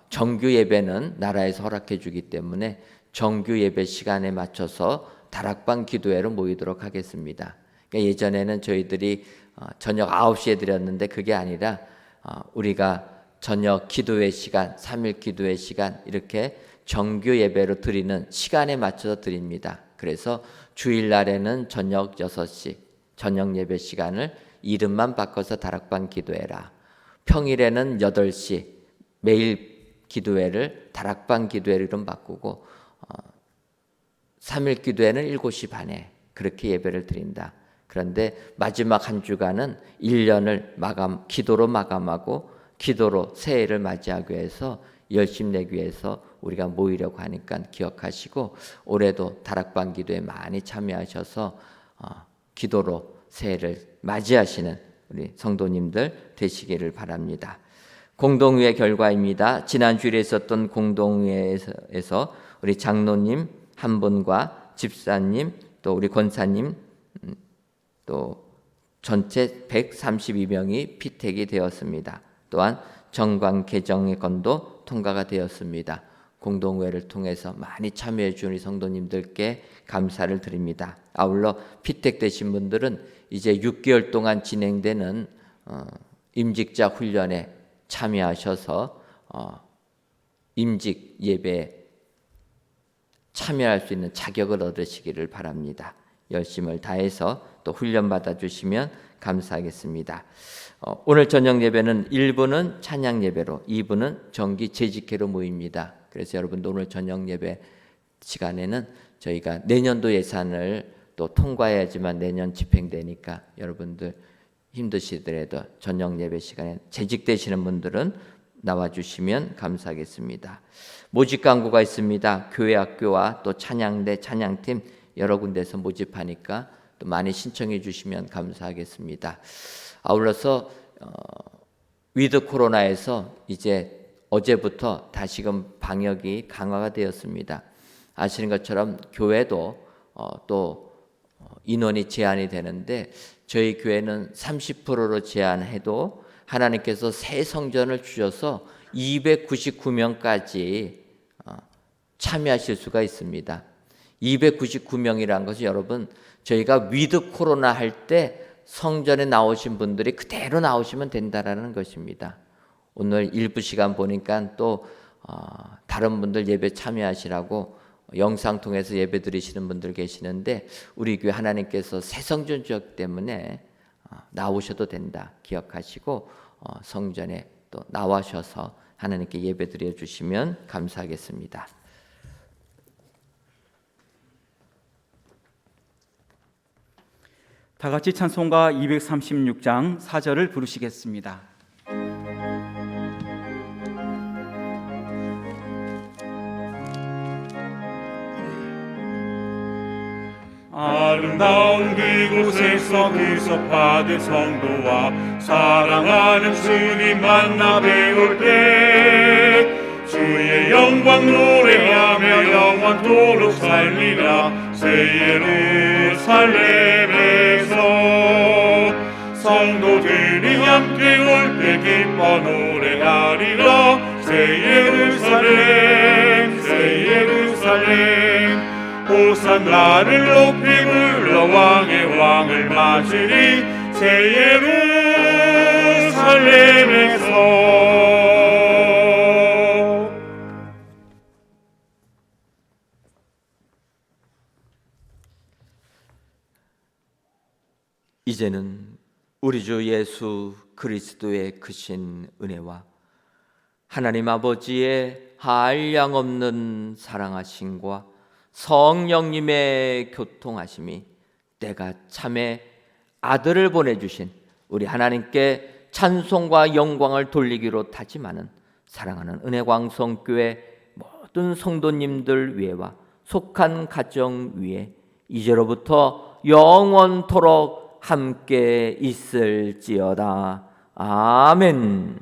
정규 예배는 나라에서 허락해 주기 때문에 정규 예배 시간에 맞춰서 다락방 기도회로 모이도록 하겠습니다. 그러니까 예전에는 저희들이 저녁 9시에 드렸는데 그게 아니라 우리가 저녁 기도회 시간, 3일 기도회 시간 이렇게 정규 예배로 드리는 시간에 맞춰서 드립니다. 그래서 주일날에는 저녁 6시 저녁 예배 시간을 이름만 바꿔서 다락방 기도회라. 평일에는 8시 매일 기도회를 다락방 기도회로 이름 바꾸고 3일 기도회는 7시 반에 그렇게 예배를 드린다. 그런데 마지막 한 주간은 1년을 기도로 마감하고 기도로 새해를 맞이하기 위해서 열심히 내기 위해서 우리가 모이려고 하니까 기억하시고 올해도 다락방 기도에 많이 참여하셔서 기도로 새해를 맞이하시는 우리 성도님들 되시기를 바랍니다. 공동회의 결과입니다. 지난 주일에 있었던 공동회에서 우리 장로님 한 분과 집사님 또 우리 권사님 또 전체 132명이 피택이 되었습니다. 또한 정관 개정건도 통과가 되었습니다. 공동회를 통해서 많이 참여해 주신 우리 성도님들께 감사를 드립니다. 아울러 피택되신 분들은 이제 6개월 동안 진행되는 임직자 훈련에 참여하셔서 임직 예배에 참여할 수 있는 자격을 얻으시기를 바랍니다. 열심을 다해서 또 훈련 받아 주시면 감사하겠습니다. 오늘 저녁 예배는 1부는 찬양 예배로, 2부는 정기 재직회로 모입니다. 그래서 여러분도 오늘 저녁 예배 시간에는 저희가 내년도 예산을 또 통과해야지만 내년 집행되니까 여러분들 힘드시더라도 저녁 예배 시간에 재직되시는 분들은 나와주시면 감사하겠습니다. 모집 광고가 있습니다. 교회 학교와 또 찬양대 찬양팀 여러 군데서 모집하니까 또 많이 신청해 주시면 감사하겠습니다. 아울러서 위드 코로나에서 이제 어제부터 다시금 방역이 강화가 되었습니다. 아시는 것처럼 교회도 또 인원이 제한이 되는데 저희 교회는 30%로 제한해도 하나님께서 새 성전을 주셔서 299명까지 참여하실 수가 있습니다. 299명이라는 것은 여러분 저희가 위드 코로나 할 때 성전에 나오신 분들이 그대로 나오시면 된다라는 것입니다. 오늘 일부 시간 보니까 또 다른 분들 예배 참여하시라고 영상 통해서 예배 드리시는 분들 계시는데 우리 교회 하나님께서 새 성전 주셨기 때문에 나오셔도 된다 기억하시고 성전에 또 나와셔서 하나님께 예배 드려 주시면 감사하겠습니다. 다 같이 찬송가 236장 4절을 부르시겠습니다. 아름다운 그곳에서 구속받은 성도와 사랑하는 주님 만나 배울 때 주의 영광 노래하며 영원토록 살리라. 새 예루살렘에서 성도들이 함께 올 때 기뻐 노래하리라. 새 예루살렘 새 예루살렘 호산나를 높이 불러 왕의 왕을 맞으리. 새 예루살렘에서 이제는 우리 주 예수 그리스도의 크신 은혜와 하나님 아버지의 한량없는 사랑하심과 성령님의 교통하심이 때가 참에 아들을 보내주신 우리 하나님께 찬송과 영광을 돌리기로 다짐하는 사랑하는 은혜광성교회 모든 성도님들 위에와 속한 가정 위에 이제로부터 영원토록 함께 있을지어다. 아멘.